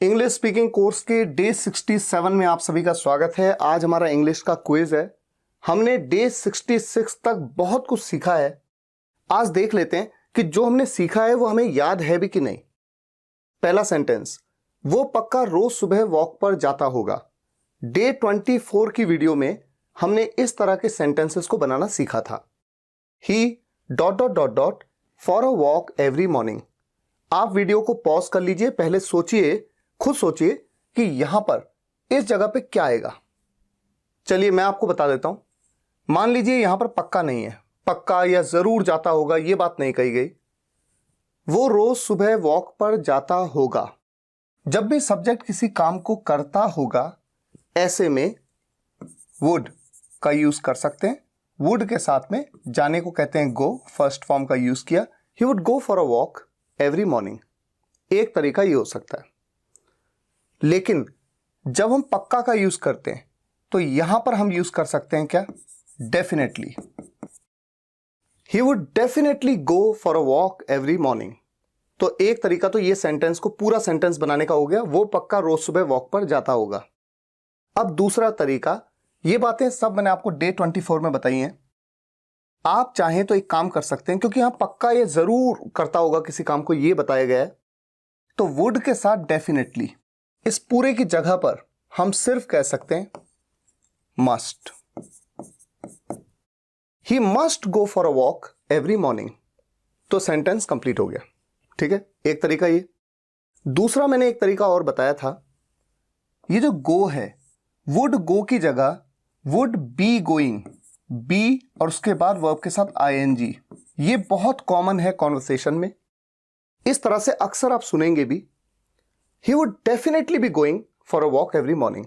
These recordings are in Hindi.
इंग्लिश स्पीकिंग कोर्स के डे 67 में आप सभी का स्वागत है। आज हमारा इंग्लिश का क्विज है। हमने डे 66 तक बहुत कुछ सीखा है। आज देख लेते हैं कि जो हमने सीखा है वो हमें याद है भी कि नहीं। पहला सेंटेंस, वो पक्का रोज सुबह वॉक पर जाता होगा। डे 24 की वीडियो में हमने इस तरह के सेंटेंसेस को बनाना सीखा था। ही ... for a walk every morning. आप वीडियो को पॉज कर लीजिए, पहले सोचिए, खुद सोचिए कि यहां पर इस जगह पे क्या आएगा। चलिए मैं आपको बता देता हूं। मान लीजिए यहां पर पक्का नहीं है, पक्का या जरूर जाता होगा ये बात नहीं कही गई। वो रोज सुबह वॉक पर जाता होगा। जब भी सब्जेक्ट किसी काम को करता होगा, ऐसे में वुड का यूज कर सकते हैं। वुड के साथ में जाने को कहते हैं गो, फर्स्ट फॉर्म का यूज किया। He would go for a walk every morning. एक तरीका ये हो सकता है। लेकिन जब हम पक्का का यूज करते हैं तो यहां पर हम यूज कर सकते हैं क्या? Definitely. He would definitely go for a walk every morning. तो एक तरीका तो ये सेंटेंस को पूरा सेंटेंस बनाने का हो गया, वो पक्का रोज सुबह वॉक पर जाता होगा। अब दूसरा तरीका, ये बातें सब मैंने आपको डे 24 में बताई हैं। आप चाहें तो एक काम कर सकते हैं, क्योंकि यहां पक्का ये जरूर करता होगा किसी काम को, ये बताया गया है। तो वुड के साथ डेफिनेटली इस पूरे की जगह पर हम सिर्फ कह सकते हैं must. He must go for a walk every morning. तो सेंटेंस कंप्लीट हो गया। ठीक है, एक तरीका ये। दूसरा मैंने एक तरीका और बताया था। ये जो गो है, वुड गो की जगह वुड बी गोइंग, बी और उसके बाद वर्ब के साथ आईएनजी। ये बहुत कॉमन है कॉन्वर्सेशन में। इस तरह से अक्सर आप सुनेंगे भी। He would definitely be going for a walk every morning.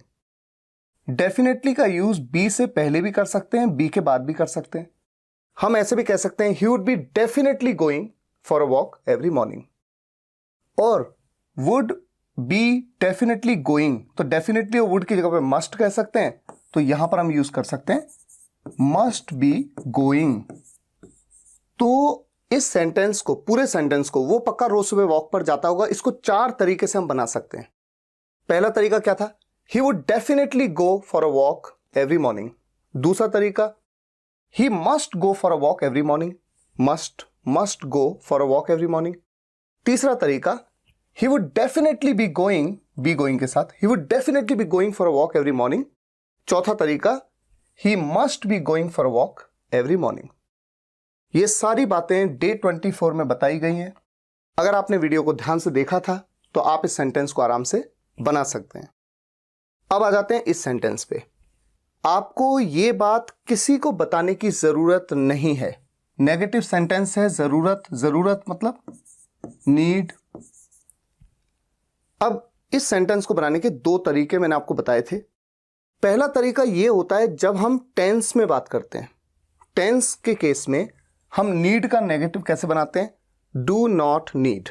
Definitely का यूज बी से पहले भी कर सकते हैं, बी के बाद भी कर सकते हैं। हम ऐसे भी कह सकते हैं he would be definitely going for a walk every morning. और would be definitely going, तो definitely और would की जगह पे must कह सकते हैं। तो यहां पर हम यूज कर सकते हैं must be going। तो इस सेंटेंस को, पूरे सेंटेंस को, वो पक्का रोज सुबह वॉक पर जाता होगा, इसको चार तरीके से हम बना सकते हैं। पहला तरीका क्या था? He would definitely go for a walk every morning. दूसरा तरीका, he must go for a walk every morning. Must go for a walk every morning. तीसरा तरीका, he would definitely be going के साथ, he would definitely be going for a walk every morning. चौथा तरीका, he must be going for a walk every morning. ये सारी बातें डे 24 में बताई गई हैं। अगर आपने वीडियो को ध्यान से देखा था तो आप इस सेंटेंस को आराम से बना सकते हैं। अब आ जाते हैं इस सेंटेंस पे। आपको ये बात किसी को बताने की जरूरत नहीं है। नेगेटिव सेंटेंस है। जरूरत मतलब नीड। अब इस सेंटेंस को बनाने के दो तरीके मैंने आपको बताए थे। पहला तरीका ये होता है जब हम टेंस में बात करते हैं। टेंस के केस में हम नीड का नेगेटिव कैसे बनाते हैं? Do not need.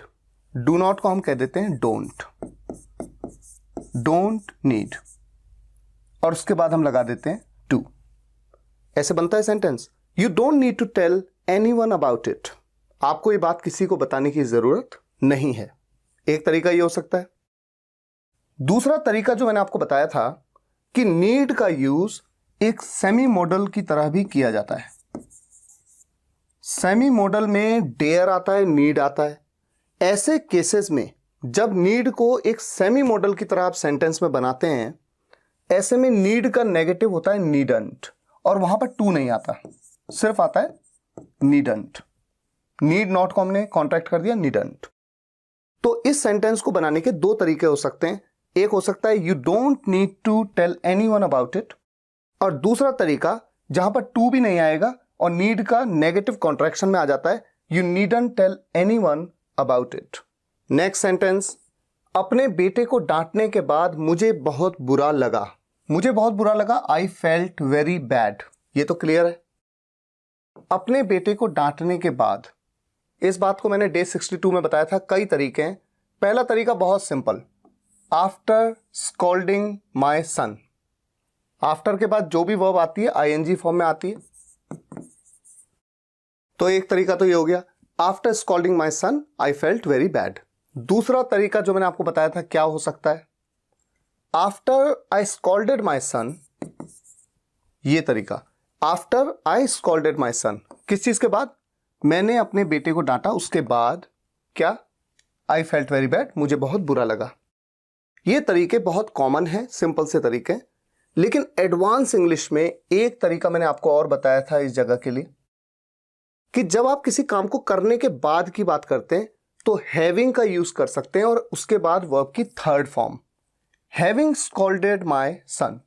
Do not को हम कह देते हैं डोंट नीड, और उसके बाद हम लगा देते हैं टू। ऐसे बनता है sentence, you don't need to tell anyone about it. आपको ये बात किसी को बताने की जरूरत नहीं है। एक तरीका ये हो सकता है। दूसरा तरीका जो मैंने आपको बताया था कि नीड का यूज एक सेमी मॉडल की तरह भी किया जाता है। सेमी मॉडल में डेयर आता है, नीड आता है। ऐसे केसेस में जब नीड को एक सेमी मॉडल की तरह आप सेंटेंस में बनाते हैं, ऐसे में नीड का नेगेटिव होता है नीडंट, और वहां पर टू नहीं आता, सिर्फ आता है नीडंट। नीड नॉट को हमने कॉन्ट्रैक्ट कर दिया नीडंट। तो इस सेंटेंस को बनाने के दो तरीके हो सकते हैं। एक हो सकता है you don't need to tell anyone about it, और दूसरा तरीका जहां पर टू भी नहीं आएगा और नीड का नेगेटिव कॉन्ट्रैक्शन में आ जाता है, you needn't tell anyone about it. Next sentence, अपने बेटे को डांटने के बाद मुझे बहुत बुरा लगा। आई फेल्ट वेरी बैड। ये तो क्लियर है। अपने बेटे को डांटने के बाद, इस बात को मैंने डे 62 में बताया था। कई तरीके हैं। पहला तरीका बहुत simple, after scolding my sun. After के बाद जो भी वर्ब आती है आईएनजी फॉर्म में आती है। तो एक तरीका तो ये हो गया, after scolding my son I felt very bad. दूसरा तरीका जो मैंने आपको बताया था क्या हो सकता है, आफ्टर आई स्कॉल्डेड माई सन, ये तरीका, आफ्टर आई स्कॉल्डेड माई सन, किस चीज के बाद, मैंने अपने बेटे को डांटा, उसके बाद क्या, आई फेल्ट वेरी बैड, मुझे बहुत बुरा लगा। ये तरीके बहुत कॉमन है, सिंपल से तरीके, लेकिन एडवांस इंग्लिश में एक तरीका मैंने आपको और बताया था इस जगह के लिए, कि जब आप किसी काम को करने के बाद की बात करते हैं तो हैविंग का यूज कर सकते हैं और उसके बाद वर्ब की third form, having scolded my son.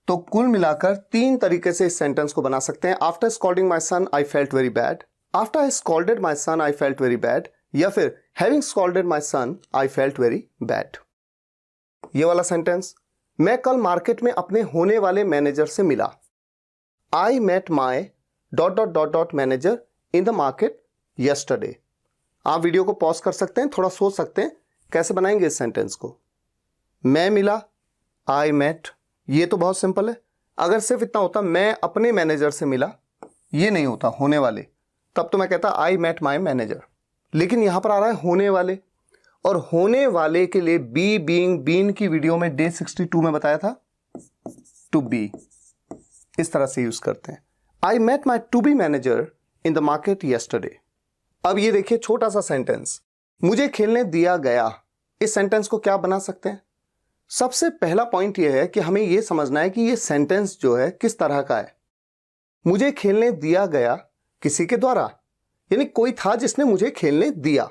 तो कुल मिलाकर 3 तरीके से इस सेंटेंस को बना सकते हैं, after scolding my son I felt very bad, after I scolded my son I felt very bad, या फिर having scolded my son I felt very bad. ये वाला सेंटेंस, मैं कल मार्केट में अपने होने वाले मैनेजर से मिला, I met my dot dot dot dot manager in the market yesterday. आप वीडियो को पॉज कर सकते हैं, थोड़ा सोच सकते हैं कैसे बनाएंगे इस सेंटेंस को। मैं मिला, आई मेट, ये तो बहुत सिंपल है। अगर सिर्फ इतना होता मैं अपने मैनेजर से मिला, ये नहीं होता होने वाले, तब तो मैं कहता आई मेट माय मैनेजर, लेकिन यहां पर आ रहा है होने वाले, और होने वाले के लिए बी, बीइंग, बीन की वीडियो में डे 62 में बताया था टू बी, इस तरह से यूज करते हैं। I met my to be manager in the market yesterday. अब ये देखिए छोटा सा सेंटेंस, मुझे खेलने दिया गया, इस सेंटेंस को क्या बना सकते हैं। सबसे पहला पॉइंट यह है कि हमें यह समझना है कि यह सेंटेंस जो है किस तरह का है। मुझे खेलने दिया गया किसी के द्वारा, यानी कोई था जिसने मुझे खेलने दिया।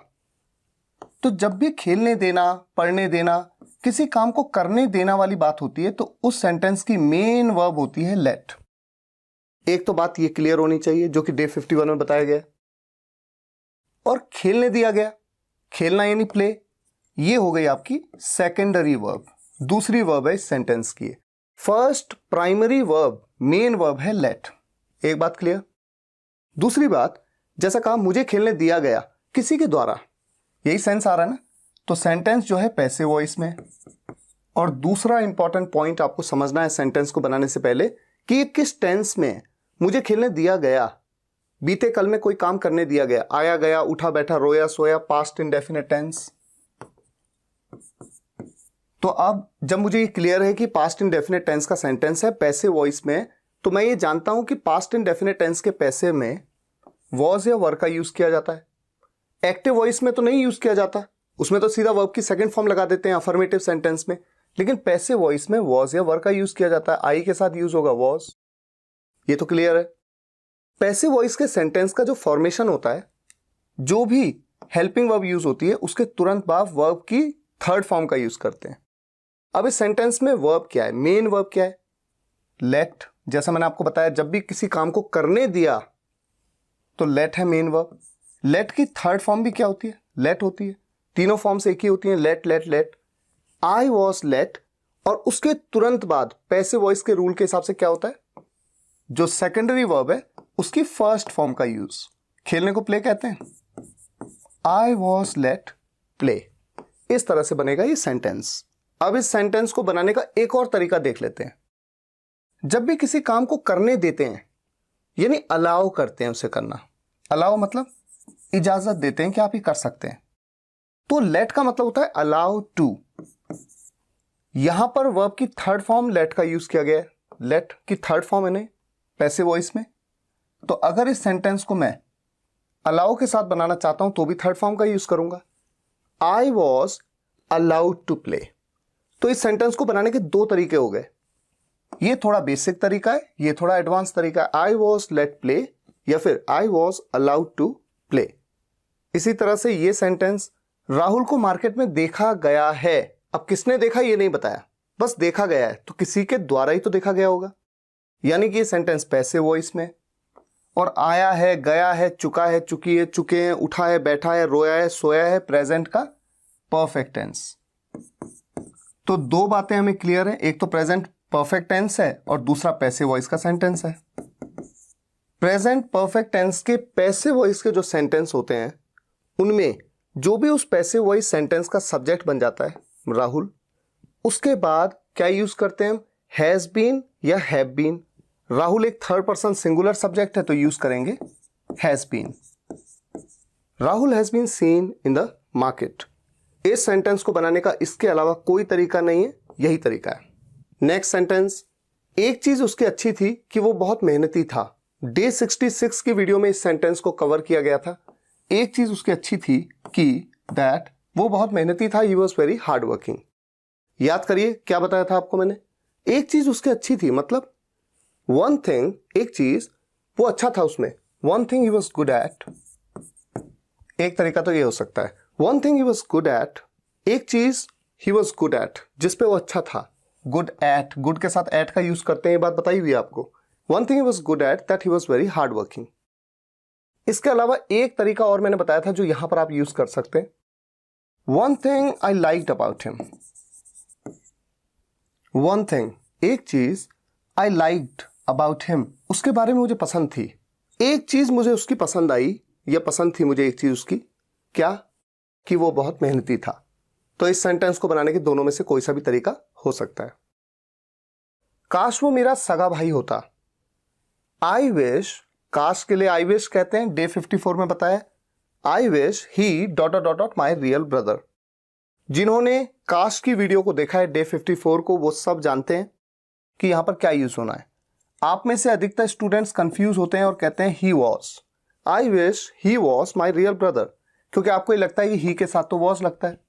तो जब भी खेलने देना, पढ़ने देना, किसी काम को करने देना वाली बात होती है तो उस सेंटेंस की मेन वर्ब होती है लेट। एक तो बात ये क्लियर होनी चाहिए जो कि डे 51 में बताया गया। और खेलने दिया गया, खेलना यानी प्ले, ये हो गई आपकी सेकेंडरी वर्ब, दूसरी वर्ब है इस सेंटेंस की। First primary verb, main verb है लेट। एक बात क्लियर। दूसरी बात, जैसा कहा मुझे खेलने दिया गया किसी के द्वारा, यही सेंस आ रहा है ना, तो सेंटेंस जो है पैसिव वॉइस में। और दूसरा इंपॉर्टेंट पॉइंट आपको समझना है सेंटेंस को बनाने से पहले कि ये किस टेंस में है। मुझे खेलने दिया गया, बीते कल में कोई काम करने दिया गया, आया गया, उठा बैठा, रोया सोया, पास्ट इंडेफिनिट टेंस। तो अब जब मुझे ये क्लियर है कि पास्ट इंडेफिनिट टेंस का सेंटेंस है पैसिव वॉइस में, तो मैं ये जानता हूं कि पास्ट इंडेफिनिट टेंस के पैसिव में वॉज या वर का यूज किया जाता है। एक्टिव वॉइस में तो नहीं यूज किया जाता, उसमें तो सीधा वर्ब की सेकंड फॉर्म लगा देते हैं अफर्मेटिव सेंटेंस में। लेकिन पैसिव वॉइस में वॉज या वर का यूज किया जाता है, आई के साथ यूज होगा वॉज। ये तो क्लियर है। पैसिव वॉइस के सेंटेंस का जो फॉर्मेशन होता है, जो भी हेल्पिंग वर्ब यूज होती है उसके तुरंत बाद वर्ब की थर्ड फॉर्म का यूज करते हैं। अब इस सेंटेंस में वर्ब क्या है, मेन वर्ब क्या है, लेट। जैसा मैंने आपको बताया जब भी किसी काम को करने दिया तो लेट है मेन वर्ब। लेट की थर्ड फॉर्म भी क्या होती है, लेट होती है। तीनों फॉर्म से एक ही होती है, let let let. I was let, और उसके तुरंत बाद पैसिव वॉइस के रूल के हिसाब से क्या होता है, जो सेकेंडरी वर्ब है उसकी फर्स्ट फॉर्म का यूज। खेलने को प्ले कहते हैं, आई वॉज लेट प्ले। इस तरह से बनेगा ये सेंटेंस। अब इस सेंटेंस को बनाने का एक और तरीका देख लेते हैं। जब भी किसी काम को करने देते हैं, यानी अलाउ करते हैं उसे करना, अलाउ मतलब इजाजत देते हैं कि आप ये कर सकते हैं, तो लेट का मतलब होता है अलाउ टू। यहां पर वर्ब की थर्ड फॉर्म लेट का यूज किया गया है, लेट की थर्ड फॉर्म है नहीं पैसिव वॉइस में। तो अगर इस सेंटेंस को मैं अलाउ के साथ बनाना चाहता हूं तो भी थर्ड फॉर्म का यूज करूंगा, I was allowed to play. तो इस सेंटेंस को बनाने के 2 तरीके हो गए। ये थोड़ा बेसिक तरीका है, ये थोड़ा एडवांस तरीका है, आई वॉज लेट प्ले या फिर I was allowed to play. इसी तरह से ये सेंटेंस, राहुल को मार्केट में देखा गया है। अब किसने देखा ये नहीं बताया, बस देखा गया है, तो किसी के द्वारा ही तो देखा गया होगा, यानी कि ये सेंटेंस पैसिव वॉइस में। और आया है, गया है, चुका है, चुकी है, चुके हैं, उठा है, बैठा है, रोया है, सोया है, प्रेजेंट का परफेक्ट टेंस। तो 2 बातें हमें क्लियर है, एक तो प्रेजेंट परफेक्ट टेंस है और दूसरा पैसिव वॉइस का सेंटेंस है। प्रेजेंट परफेक्ट टेंस के पैसिव वॉइस के जो सेंटेंस होते हैं उनमें जो भी उस पैसिव वॉइस सेंटेंस का सब्जेक्ट बन जाता है राहुल, उसके बाद क्या यूज करते हैं हम, हैज बीन या हैव बीन। राहुल एक थर्ड पर्सन सिंगुलर सब्जेक्ट है तो यूज करेंगे has been. Rahul has been seen in the market। इस सेंटेंस को बनाने का इसके अलावा कोई तरीका नहीं है, यही तरीका है। नेक्स्ट सेंटेंस, एक चीज उसकी अच्छी थी कि वो बहुत मेहनती था। डे 66 की वीडियो में इस सेंटेंस को कवर किया गया था। एक चीज उसकी अच्छी थी कि दैट वो बहुत मेहनती था, he was very hard working. याद करिए क्या बताया था आपको मैंने, एक चीज उसकी अच्छी थी मतलब वन थिंग, एक चीज वो अच्छा था उसमें, one thing he was good at. एक तरीका तो ये हो सकता है, one thing he was good at, एक चीज ही वॉज गुड एट जिसपे वो अच्छा था। गुड एट, गुड के साथ एट का यूज करते हैं, ये बात बताई हुई है आपको। One thing he was good at that he was very hard working. इसके अलावा एक तरीका और मैंने बताया था जो यहां पर आप यूज कर सकते हैं, one thing I liked about him. One thing, एक चीज, आई लाइक्ड अबाउट हिम, उसके बारे में मुझे पसंद थी। एक चीज मुझे उसकी पसंद आई या पसंद थी मुझे एक चीज उसकी, क्या, कि वो बहुत मेहनती था। तो इस सेंटेंस को बनाने के दोनों में से कोई सा भी तरीका हो सकता है। काश वो मेरा सगा भाई होता। आई विश, काश के लिए आई विश कहते हैं, डे 54 में बताया। आई विश ही डॉट डॉट डॉट माई रियल ब्रदर। जिन्होंने काश की वीडियो को देखा है डे 54 को, वो सब जानते हैं कि यहां पर क्या यूज होना है। आप में से अधिकतर स्टूडेंट्स कंफ्यूज होते हैं और कहते हैं he was. I wish he was my real brother, क्योंकि आपको ये लगता है कि ही के साथ तो वॉज लगता है।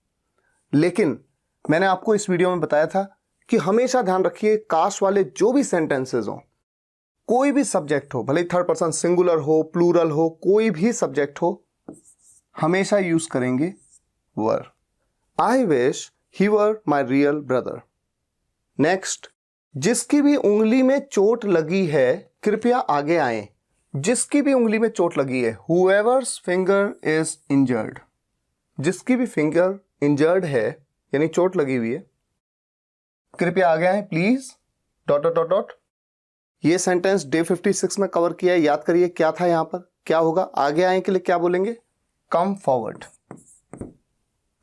लेकिन मैंने आपको इस वीडियो में बताया था कि हमेशा ध्यान रखिए, काश वाले जो भी सेंटेंसेस हो, कोई भी सब्जेक्ट हो, भले थर्ड पर्सन सिंगुलर हो, प्लूरल हो, कोई भी सब्जेक्ट हो, हमेशा यूज करेंगे were. I wish he were my real brother. Next, जिसकी भी उंगली में चोट लगी है कृपया आगे आए। जिसकी भी उंगली में चोट लगी है, whoever's finger is injured, जिसकी भी फिंगर इंजर्ड है यानी चोट लगी हुई है, कृपया आगे आए please, dot dot dot dot. ये सेंटेंस डे 56 में कवर किया है। याद करिए क्या था यहां पर, क्या होगा, आगे आए के लिए क्या बोलेंगे, कम फॉरवर्ड।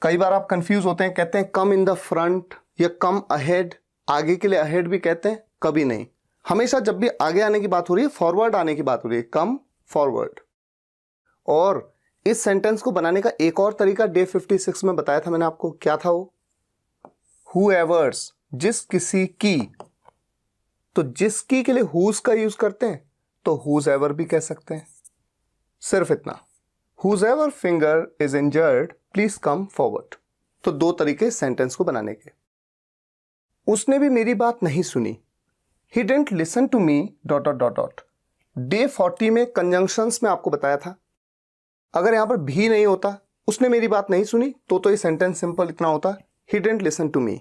कई बार आप कंफ्यूज होते हैं, कहते हैं कम इन द फ्रंट या कम अहेड। आगे के लिए अहेड भी कहते हैं, कभी नहीं। हमेशा जब भी आगे आने की बात हो रही है, फॉरवर्ड आने की बात हो रही है, कम फॉरवर्ड। और इस सेंटेंस को बनाने का एक और तरीका डे 56 में बताया था मैंने आपको, क्या था वो, whoever's, जिस किसी की। तो जिसकी के लिए हुज का यूज करते हैं तो whosever भी कह सकते हैं, सिर्फ इतना, whosever finger is injured please come forward। तो दो तरीके सेंटेंस को बनाने के। उसने भी मेरी बात नहीं सुनी, he didn't listen to me dot dot dot dot. Day 40 में कंजंक्शंस में आपको बताया था, अगर यहां पर भी नहीं होता, उसने मेरी बात नहीं सुनी, तो ये सेंटेंस सिंपल इतना होता, he didn't listen to me।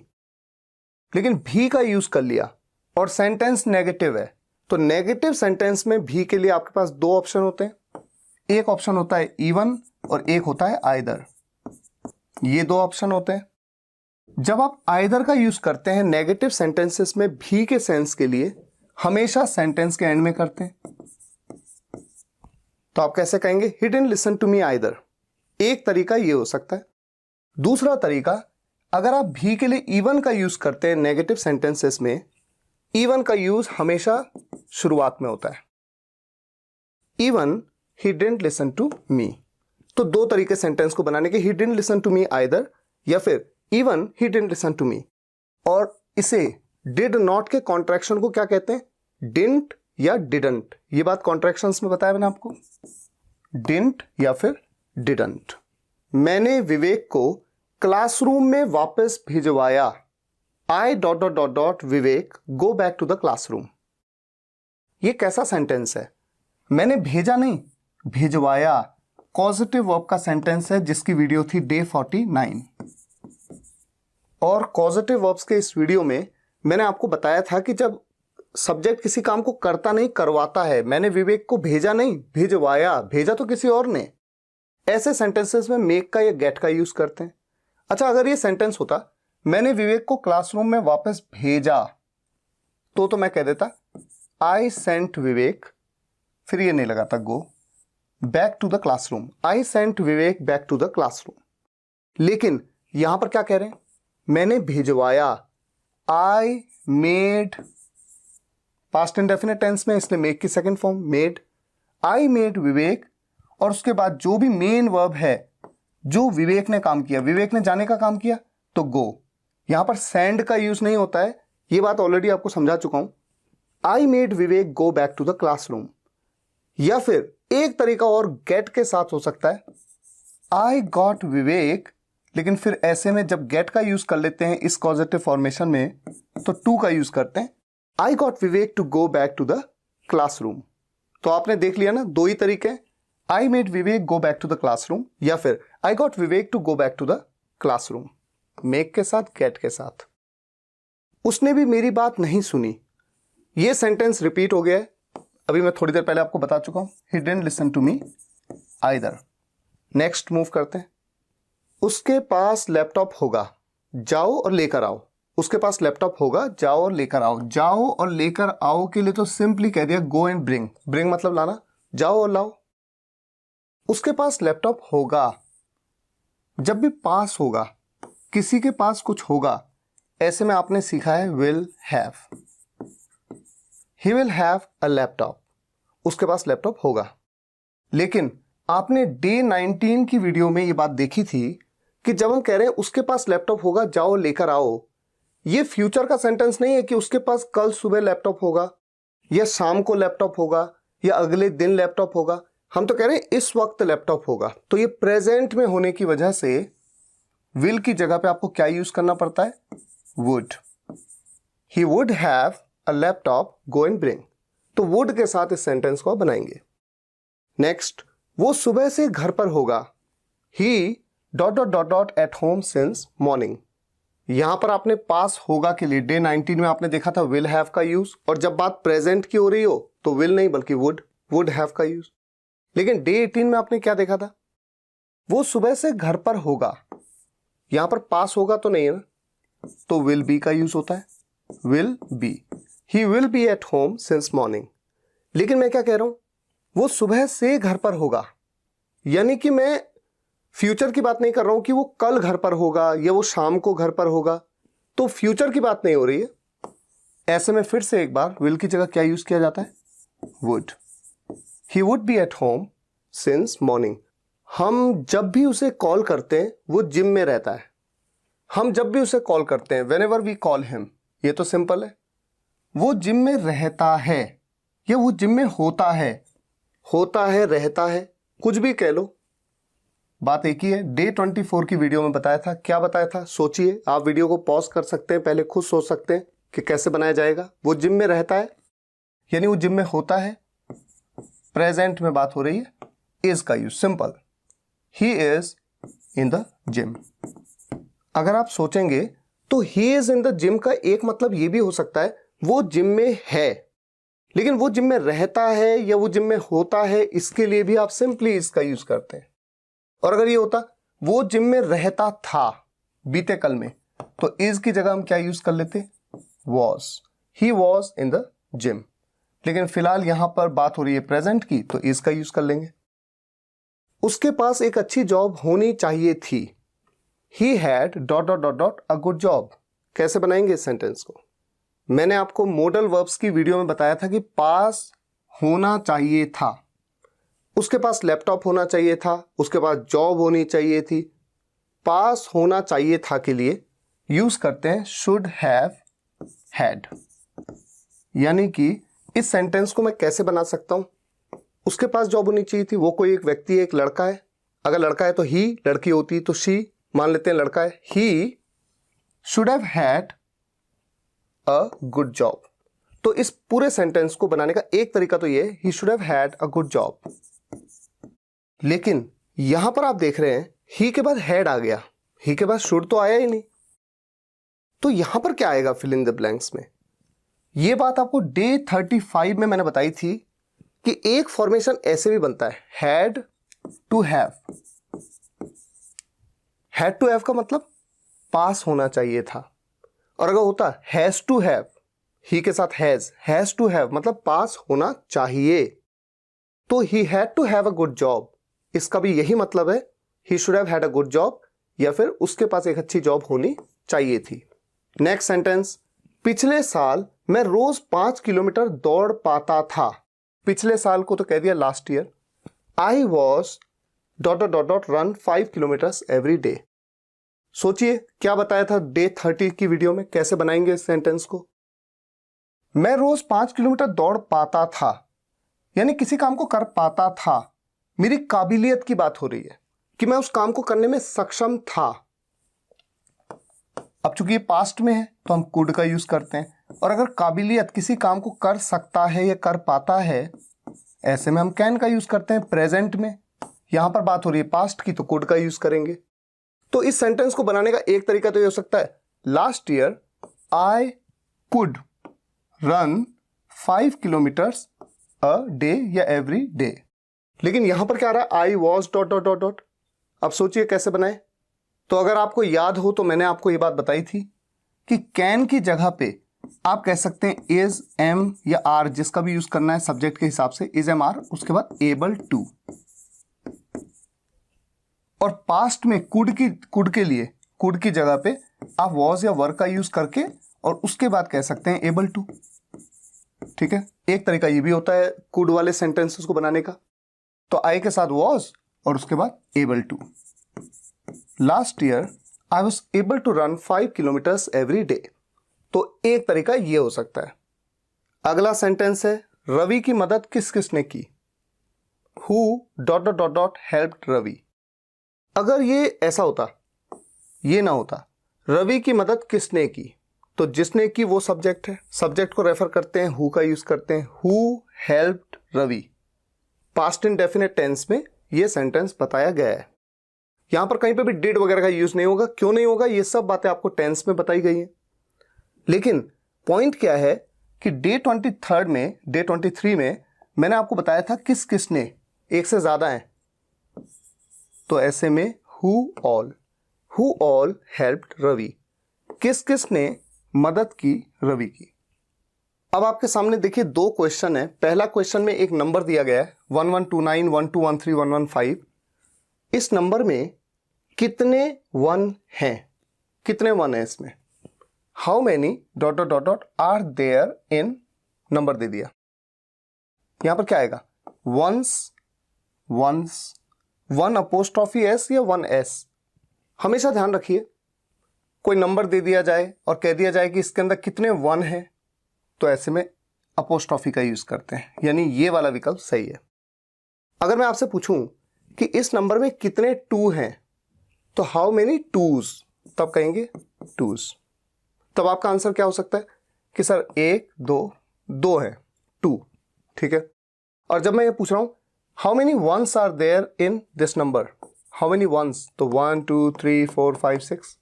लेकिन भी का यूज कर लिया और सेंटेंस नेगेटिव है, तो नेगेटिव सेंटेंस में भी के लिए आपके पास दो ऑप्शन होते हैं। एक ऑप्शन होता है इवन और एक होता है आइदर। ये दो ऑप्शन होते हैं। जब आप आइदर का यूज करते हैं नेगेटिव सेंटेंसेस में भी के सेंस के लिए, हमेशा सेंटेंस के एंड में करते हैं। तो आप कैसे कहेंगे, he didn't listen to me either। एक तरीका ये हो सकता है। दूसरा तरीका, अगर आप भी के लिए इवन का यूज करते हैं नेगेटिव सेंटेंसेस में, इवन का यूज हमेशा शुरुआत में होता है, even he didn't listen to me। तो दो तरीके सेंटेंस को बनाने के, he didn't listen to me either या फिर even he didn't listen to me। और इसे did not के कॉन्ट्रैक्शन को क्या कहते हैं, didn't या didn't। ये बात कॉन्ट्रैक्शंस में बताया मैंने आपको, didn't या फिर didn't। मैंने विवेक को क्लासरूम में वापस भिजवाया। I dot dot dot dot Vivek go back to the classroom. ये कैसा सेंटेंस है, मैंने भेजा नहीं, भिजवाया। कॉजेटिव वर्ब का सेंटेंस है जिसकी वीडियो थी डे 49। और कॉजेटिव वर्ब्स के इस वीडियो में मैंने आपको बताया था कि जब सब्जेक्ट किसी काम को करता नहीं करवाता है, मैंने विवेक को भेजा नहीं भिजवाया, भेजा तो किसी और ने, ऐसे सेंटेंसेस में मेक का या गेट का यूज करते हैं। अच्छा, अगर ये सेंटेंस होता मैंने विवेक को क्लासरूम में वापस भेजा, तो मैं कह देता आई सेंट विवेक, फिर ये नहीं लगाता go, back to the classroom. I sent Vivek back to the classroom. लेकिन यहां पर क्या कह रहे हैं, मैंने भिजवाया। I made, past indefinite tense में, इसलिए मेक की second form made. I made Vivek, और उसके बाद जो भी मेन वर्ब है जो विवेक ने काम किया, विवेक ने जाने का काम किया तो गो। यहां पर सेंड का यूज नहीं होता है, ये बात ऑलरेडी आपको समझा चुका हूं। I made Vivek go back to the classroom. या फिर एक तरीका और गेट के साथ हो सकता है, आई गॉट विवेक, लेकिन फिर ऐसे में जब गेट का यूज कर लेते हैं इस कॉजेटिव फॉर्मेशन में तो टू का यूज करते हैं। I got Vivek to go back to the classroom. तो आपने देख लिया ना, दो ही तरीके, I made Vivek go back to the classroom या फिर I got Vivek to go back to the classroom. Make के साथ, गेट के साथ। उसने भी मेरी बात नहीं सुनी, ये सेंटेंस रिपीट हो गया है, अभी मैं थोड़ी देर पहले आपको बता चुका हूं। He didn't listen to me either. Next move करते हैं। उसके पास लैपटॉप होगा, जाओ और लेकर आओ। उसके पास लैपटॉप होगा, जाओ और लेकर आओ। जाओ और लेकर आओ के लिए तो सिंपली कह दिया गो एंड ब्रिंग। ब्रिंग मतलब लाना, जाओ और लाओ। उसके पास लैपटॉप होगा, जब भी पास होगा, किसी के पास कुछ होगा, ऐसे में आपने सीखा है will have. He will have a laptop, उसके पास लैपटॉप होगा। लेकिन आपने डे 19 की वीडियो में ये बात देखी थी कि जब हम कह रहे हैं उसके पास लैपटॉप होगा, जाओ लेकर आओ, ये फ्यूचर का सेंटेंस नहीं है कि उसके पास कल सुबह लैपटॉप होगा या शाम को लैपटॉप होगा या अगले दिन लैपटॉप होगा। हम तो कह रहे हैं इस वक्त लैपटॉप होगा। तो ये प्रेजेंट में होने की वजह से विल की जगह पे आपको क्या यूज करना पड़ता है, would. He would have a laptop, go and bring. तो वुड के साथ इस सेंटेंस को आप बनाएंगे। नेक्स्ट, वो सुबह से घर पर होगा, he dot dot dot dot at home since morning. यहां पर आपने पास होगा के लिए डे 19 में आपने देखा था विल हैव का यूज, और जब बात प्रेजेंट की हो रही हो तो विल नहीं बल्कि वुड हैव का यूज। लेकिन डे 18 में आपने क्या देखा था, वो सुबह से घर पर होगा, यहां पर पास होगा तो नहीं है ना, तो विल बी का यूज होता है, will be. He will be eight home since morning. लेकिन मैं क्या कह रहा हूं, वो सुबह से घर पर होगा, यानी कि मैं फ्यूचर की बात नहीं कर रहा हूं कि वो कल घर पर होगा या वो शाम को घर पर होगा, तो फ्यूचर की बात नहीं हो रही है। ऐसे में फिर से एक बार विल की जगह क्या यूज किया जाता है, would. He would be eight home since morning. हम जब भी उसे कॉल करते हैं वो जिम में रहता है। हम जब भी उसे कॉल करते हैं, whenever we call him, ये तो सिंपल है। वो जिम में रहता है या वो जिम में होता है, रहता है, कुछ भी कह लो, बात एक ही है। डे 24 की वीडियो में बताया था, क्या बताया था, सोचिए। आप वीडियो को पॉज कर सकते हैं, पहले खुद सोच सकते हैं कि कैसे बनाया जाएगा। वो जिम में रहता है यानी वो जिम में होता है, प्रेजेंट में बात हो रही है, इज का use, simple. He is in the gym. अगर आप सोचेंगे तो he is in the gym का एक मतलब ये भी हो सकता है वो जिम में है, लेकिन वो जिम में रहता है या वो जिम में होता है, इसके लिए भी आप सिंपली इसका यूज करते हैं। और अगर ये होता वो जिम में रहता था बीते कल में, तो इज की जगह हम क्या यूज कर लेते, was. He was in the gym. लेकिन फिलहाल यहां पर बात हो रही है प्रेजेंट की, तो इज का यूज कर लेंगे। उसके पास एक अच्छी जॉब होनी चाहिए थी, he had dot dot dot dot a good job. कैसे बनाएंगे इस सेंटेंस को, मैंने आपको मॉडल वर्ब्स की वीडियो में बताया था कि पास होना चाहिए था, उसके पास लैपटॉप होना चाहिए था, उसके पास जॉब होनी चाहिए थी। पास होना चाहिए था के लिए यूज करते हैं शुड हैव हैड। यानी कि इस सेंटेंस को मैं कैसे बना सकता हूं, उसके पास जॉब होनी चाहिए थी, वो कोई एक व्यक्ति है, एक लड़का है। अगर लड़का है तो ही, लड़की होती तो शी, मान लेते हैं लड़का है। He should have had a good job. तो इस पूरे सेंटेंस को बनाने का एक तरीका तो ये, ही should have had a good job. लेकिन यहां पर आप देख रहे हैं ही के बाद हैड आ गया, ही के बाद शुड तो आया ही नहीं। तो यहां पर क्या आएगा फिल इन द ब्लैंक्स में, यह बात आपको डे 35 में मैंने बताई थी कि एक फॉर्मेशन ऐसे भी बनता है, had to have. Had to have का मतलब पास होना चाहिए था, और अगर होता हैज टू हैव, ही के साथ हैज टू हैव मतलब पास होना चाहिए, तो he had to have a good job, इसका भी यही मतलब है, he should have had a good job, या फिर उसके पास एक अच्छी जॉब होनी चाहिए थी। नेक्स्ट सेंटेंस, पिछले साल मैं रोज 5 किलोमीटर दौड़ पाता था। पिछले साल को तो कह दिया last year. I was dot dot dot dot run 5 kilometres every day. सोचिए क्या बताया था डे 30 की वीडियो में, कैसे बनाएंगे इस सेंटेंस को। मैं रोज 5 किलोमीटर दौड़ पाता था, यानी किसी काम को कर पाता था। मेरी काबिलियत की बात हो रही है कि मैं उस काम को करने में सक्षम था। अब चूंकि ये पास्ट में है तो हम कुड का यूज करते हैं, और अगर काबिलियत किसी काम को कर सकता है या कर पाता है, ऐसे में हम कैन का यूज करते हैं प्रेजेंट में। यहां पर बात हो रही है पास्ट की तो कुड का यूज करेंगे। तो इस सेंटेंस को बनाने का एक तरीका तो ये हो सकता है, last year I could run 5 kilometres a day या एवरी डे। लेकिन यहां पर क्या आ रहा है, I was dot dot dot dot. अब सोचिए कैसे बनाए। तो अगर आपको याद हो तो मैंने आपको ये बात बताई थी कि कैन की जगह पे आप कह सकते हैं इज, एम या आर, जिसका भी यूज करना है सब्जेक्ट के हिसाब से, इज, एम, आर, उसके बाद एबल टू। और पास्ट में कुड के लिए कुड की जगह पे आप वॉज या वर का यूज करके और उसके बाद कह सकते हैं एबल टू। ठीक है, एक तरीका ये भी होता है कुड वाले सेंटेंसेस को बनाने का। तो आई के साथ वॉज और उसके बाद able to. Last year I was able to run 5 kilometres every day. तो एक तरीका ये हो सकता है। अगला सेंटेंस है, रवि की मदद किस किसने की। Who dot dot dot dot helped Ravi. अगर ये ऐसा होता, ये ना होता, रवि की मदद किसने की, तो जिसने की वो सब्जेक्ट है, सब्जेक्ट को रेफर करते हैं, हु का यूज करते हैं, who helped Ravi. Past indefinite tense में ये सेंटेंस बताया गया है। यहां पर कहीं पे भी डिड वगैरह का यूज नहीं होगा। क्यों नहीं होगा, ये सब बातें आपको टेंस में बताई गई हैं। लेकिन पॉइंट क्या है कि डे 23 में मैंने आपको बताया था किस किसने, एक से ज्यादा है, तो ऐसे में हु ऑल हेल्प्ड रवि, किस किस ने मदद की रवि की। अब आपके सामने देखिए दो क्वेश्चन है। पहला क्वेश्चन में एक नंबर दिया गया है 1129, 1213, 115। इस नंबर में कितने वन हैं, कितने वन है इसमें। How many dot dot dot dot are there in, number दे दिया। यहां पर क्या आएगा, वंस, वन अपोस्ट्रॉफी एस या वन एस। हमेशा ध्यान रखिए, कोई नंबर दे दिया जाए और कह दिया जाए कि इसके अंदर कितने वन हैं, तो ऐसे में अपोस्ट्रॉफी का यूज करते हैं, यानी ये वाला विकल्प सही है। अगर मैं आपसे पूछूं कि इस नंबर में कितने टू हैं, तो हाउ मेनी टूज, तब कहेंगे टूज। तब आपका आंसर क्या हो सकता है कि सर 1 2 है, 2। ठीक है, और जब मैं ये पूछ रहा हूं how many ones are there in this number, how many ones, तो 1 2 3 4 5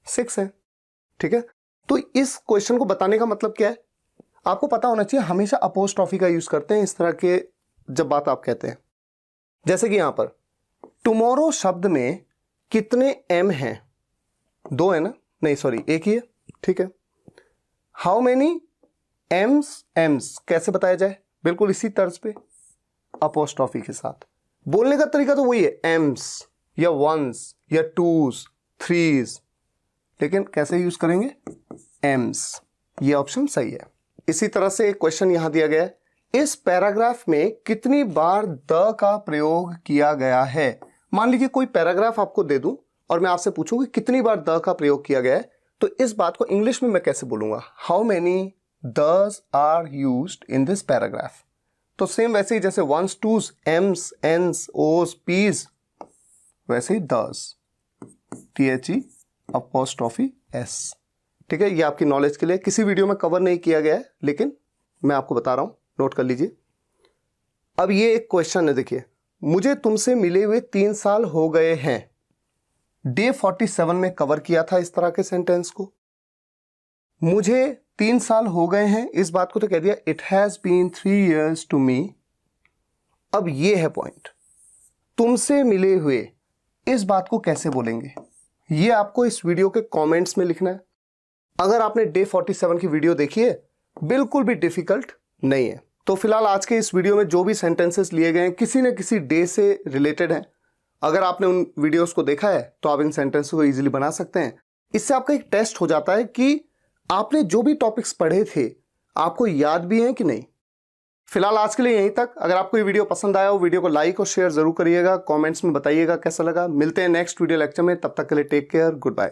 6 है। ठीक है, तो इस क्वेश्चन को बताने का मतलब क्या है, आपको पता होना चाहिए हमेशा अपोस्ट्रॉफी का यूज करते हैं इस तरह के जब बात आप कहते हैं। जैसे कि यहां पर टुमारो शब्द में कितने एम हैं, 2 है ना, नहीं सॉरी 1 ही है। ठीक है, हाउ मेनी एम्स कैसे बताया जाए, बिल्कुल इसी तर्ज पे अपोस्ट्रॉफी के साथ। बोलने का तरीका तो वही है, एम्स या वंस या टूज, थ्रीज, लेकिन कैसे यूज करेंगे, एम्स। ये ऑप्शन सही है। इसी तरह से एक क्वेश्चन यहां दिया गया है, इस पैराग्राफ में कितनी बार द का प्रयोग किया गया है। मान लीजिए कोई पैराग्राफ आपको दे दूं और मैं आपसे पूछूं कि कितनी बार द का प्रयोग किया गया है, तो इस बात को इंग्लिश में मैं कैसे बोलूंगा, how many thus are used in this paragraph. तो सेम वैसे ही जैसे वंस, टूज, एम्स, एन्स, ओस, पीज, वैसे ही दस, THE अपोस्ट्रॉफी S। ठीक है, ये आपकी नॉलेज के लिए किसी वीडियो में कवर नहीं किया गया है, लेकिन मैं आपको बता रहा हूं, नोट कर लीजिए। अब ये एक क्वेश्चन है, देखिए, मुझे तुमसे मिले हुए 3 साल हो गए हैं। डे 47 में कवर किया था इस तरह के सेंटेंस को। मुझे 3 साल हो गए हैं, इस बात को तो कह दिया it has been 3 years to me. अब ये है पॉइंट, तुमसे मिले हुए, इस बात को कैसे बोलेंगे, ये आपको इस वीडियो के कमेंट्स में लिखना है। अगर आपने डे 47 की वीडियो देखी है, बिल्कुल भी डिफिकल्ट नहीं है। तो फिलहाल आज के इस वीडियो में जो भी सेंटेंसेस लिए गए हैं किसी न किसी डे से रिलेटेड हैं। अगर आपने उन वीडियोस को देखा है तो आप इन सेंटेंसेस को इजीली बना सकते हैं। इससे आपका एक टेस्ट हो जाता है कि आपने जो भी टॉपिक्स पढ़े थे आपको याद भी हैं कि नहीं। फिलहाल आज के लिए यहीं तक। अगर आपको ये वीडियो पसंद आया हो, वीडियो को लाइक और शेयर जरूर करिएगा, कमेंट्स में बताइएगा कैसा लगा। मिलते हैं नेक्स्ट वीडियो लेक्चर में, तब तक के लिए टेक केयर, गुड बाय।